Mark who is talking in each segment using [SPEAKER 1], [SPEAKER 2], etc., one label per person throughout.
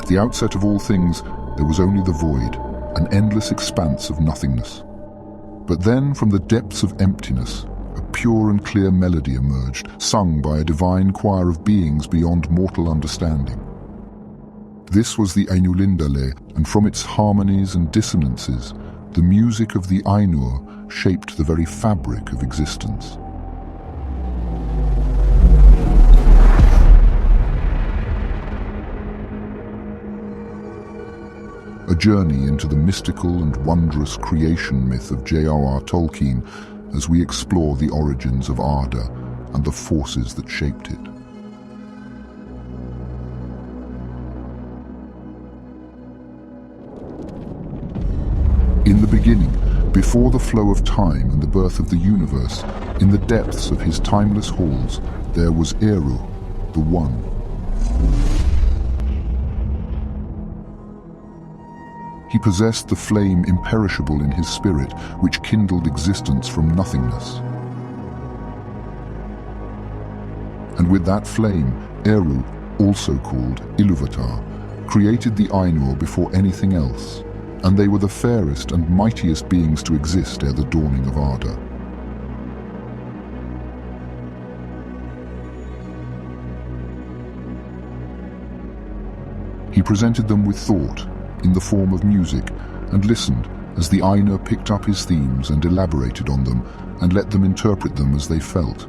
[SPEAKER 1] At the outset of all things, there was only the void, an endless expanse of nothingness. But then, from the depths of emptiness, a pure and clear melody emerged, sung by a divine choir of beings beyond mortal understanding. This was the Ainulindale, and from its harmonies and dissonances, the music of the Ainur shaped the very fabric of existence. A journey into the mystical and wondrous creation myth of J.R.R. Tolkien as we explore the origins of Arda and the forces that shaped it. In the beginning, before the flow of time and the birth of the universe, in the depths of his timeless halls, there was Eru, the One. He possessed the flame imperishable in his spirit, which kindled existence from nothingness. And with that flame, Eru, also called Ilúvatar, created the Ainur before anything else, and they were the fairest and mightiest beings to exist ere the dawning of Arda. He presented them with thought, in the form of music, and listened as the Ainur picked up his themes and elaborated on them, and let them interpret them as they felt.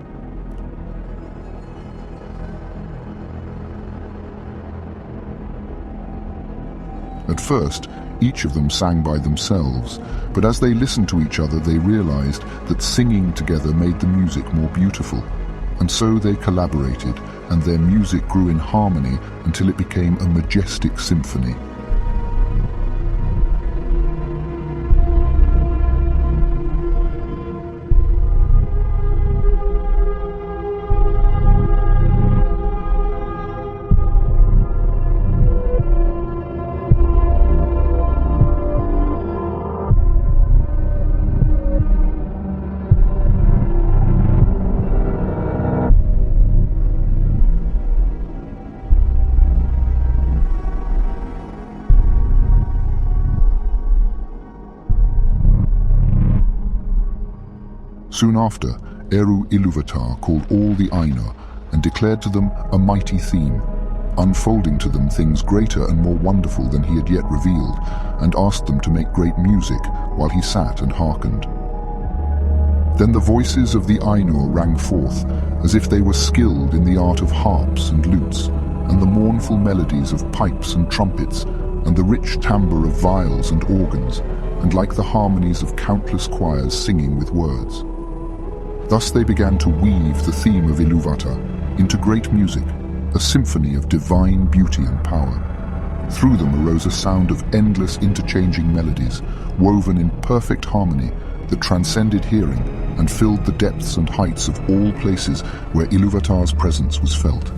[SPEAKER 1] At first, each of them sang by themselves, but as they listened to each other, they realized that singing together made the music more beautiful, and so they collaborated, and their music grew in harmony until it became a majestic symphony. Soon after, Eru Ilúvatar called all the Ainur and declared to them a mighty theme, unfolding to them things greater and more wonderful than he had yet revealed, and asked them to make great music while he sat and hearkened. Then the voices of the Ainur rang forth, as if they were skilled in the art of harps and lutes, and the mournful melodies of pipes and trumpets, and the rich timbre of viols and organs, and like the harmonies of countless choirs singing with words. Thus they began to weave the theme of Ilúvatar into great music, a symphony of divine beauty and power. Through them arose a sound of endless interchanging melodies, woven in perfect harmony that transcended hearing and filled the depths and heights of all places where Ilúvatar's presence was felt.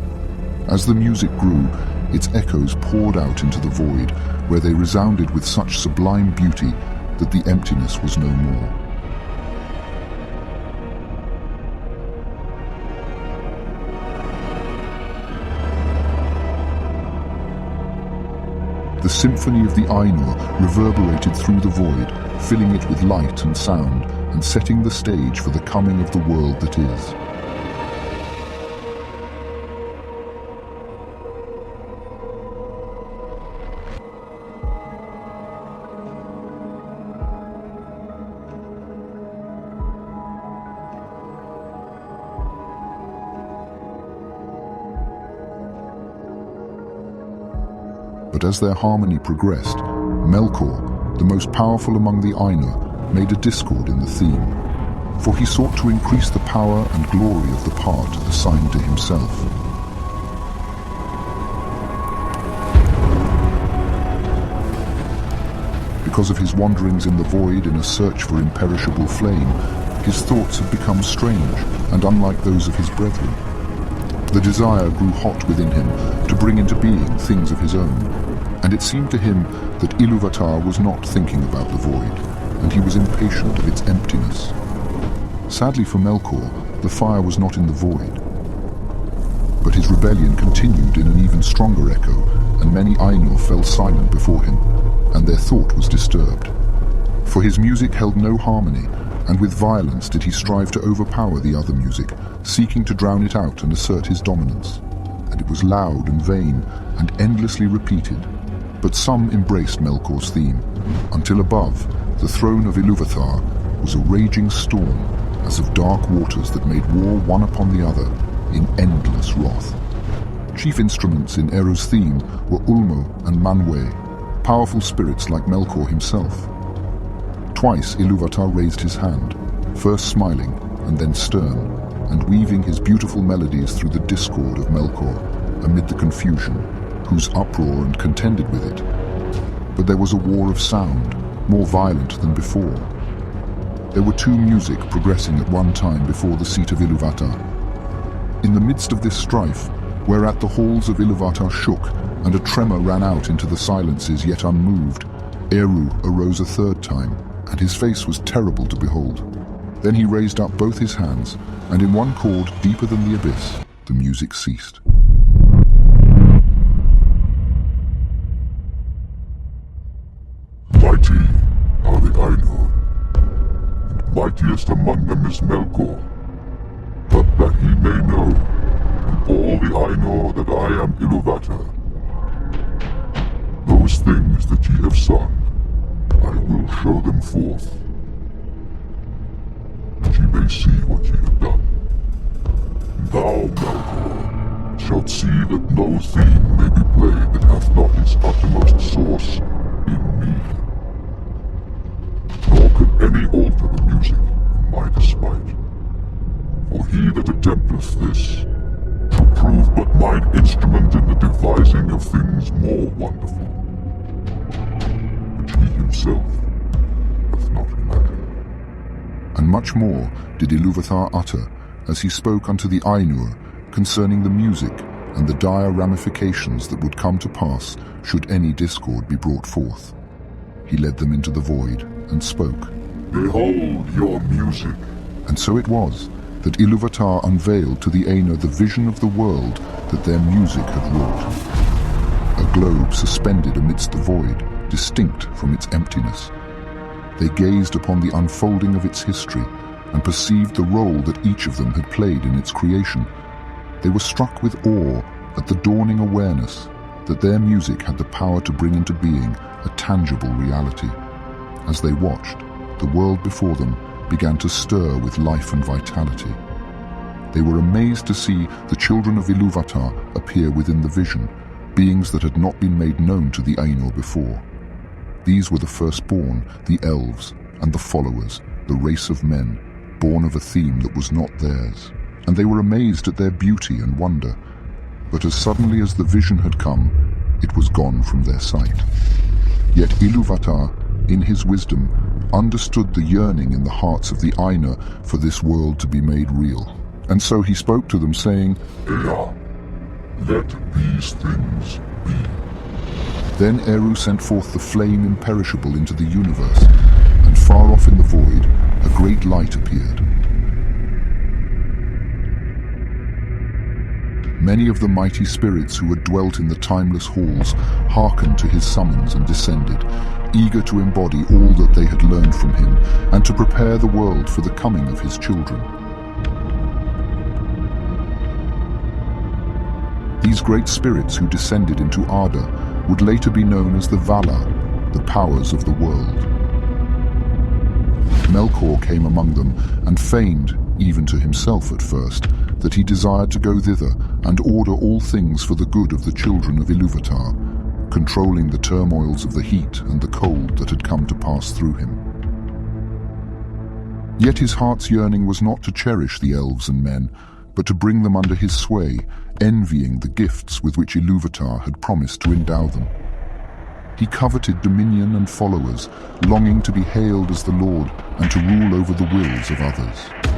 [SPEAKER 1] As the music grew, its echoes poured out into the void, where they resounded with such sublime beauty that the emptiness was no more. The symphony of the Ainur reverberated through the void, filling it with light and sound, and setting the stage for the coming of the world that is. But as their harmony progressed, Melkor, the most powerful among the Ainur, made a discord in the theme, for he sought to increase the power and glory of the part assigned to himself. Because of his wanderings in the void in a search for imperishable flame, his thoughts had become strange and unlike those of his brethren. The desire grew hot within him to bring into being things of his own, and it seemed to him that Ilúvatar was not thinking about the void, and he was impatient of its emptiness. Sadly for Melkor, the fire was not in the void, but his rebellion continued in an even stronger echo and many Ainur fell silent before him, and their thought was disturbed. For his music held no harmony, and with violence did he strive to overpower the other music, seeking to drown it out and assert his dominance. And it was loud and vain, and endlessly repeated. But some embraced Melkor's theme, until above, the throne of Iluvatar was a raging storm, as of dark waters that made war one upon the other, in endless wrath. Chief instruments in Eru's theme were Ulmo and Manwë, powerful spirits like Melkor himself. Twice Iluvatar raised his hand, first smiling and then stern, and weaving his beautiful melodies through the discord of Melkor, amid the confusion, whose uproar and contended with it. But there was a war of sound, more violent than before. There were two music progressing at one time before the seat of Iluvatar. In the midst of this strife, whereat the halls of Iluvatar shook, and a tremor ran out into the silences yet unmoved, Eru arose a third time, and his face was terrible to behold. Then he raised up both his hands, and in one chord deeper than the abyss, the music ceased.
[SPEAKER 2] Mighty are the Ainur, and mightiest among them is Melkor. But that he may know, and all the Ainur, that I am Iluvatar. Those things that ye have sung, I will show them forth, that ye may see what ye have done. Thou, Melkor, shalt see that no theme may be played that hath not its uttermost source in me. Nor can any alter the music in my despite. For he that attempteth this shall prove but mine instrument in the devising of things more wonderful, which he himself hath not imagined.
[SPEAKER 1] And much more did Iluvatar utter, as he spoke unto the Ainur concerning the music and the dire ramifications that would come to pass should any discord be brought forth. He led them into the void and spoke.
[SPEAKER 2] Behold your music.
[SPEAKER 1] And so it was that Iluvatar unveiled to the Ainur the vision of the world that their music had wrought. A globe suspended amidst the void, distinct from its emptiness. They gazed upon the unfolding of its history and perceived the role that each of them had played in its creation. They were struck with awe at the dawning awareness that their music had the power to bring into being a tangible reality. As they watched, the world before them began to stir with life and vitality. They were amazed to see the children of Iluvatar appear within the vision, beings that had not been made known to the Ainur before. These were the firstborn, the elves, and the followers, the race of men, born of a theme that was not theirs. And they were amazed at their beauty and wonder. But as suddenly as the vision had come, it was gone from their sight. Yet Iluvatar, in his wisdom, understood the yearning in the hearts of the Ainur for this world to be made real. And so he spoke to them, saying,
[SPEAKER 2] Ea, let these things be.
[SPEAKER 1] Then Eru sent forth the flame imperishable into the universe, and far off in the void, a great light appeared. Many of the mighty spirits who had dwelt in the timeless halls hearkened to his summons and descended, eager to embody all that they had learned from him and to prepare the world for the coming of his children. These great spirits who descended into Arda would later be known as the Valar, the powers of the world. Melkor came among them and feigned, even to himself at first, that he desired to go thither and order all things for the good of the children of Iluvatar, controlling the turmoils of the heat and the cold that had come to pass through him. Yet his heart's yearning was not to cherish the elves and men, but to bring them under his sway, envying the gifts with which Iluvatar had promised to endow them. He coveted dominion and followers, longing to be hailed as the Lord and to rule over the wills of others.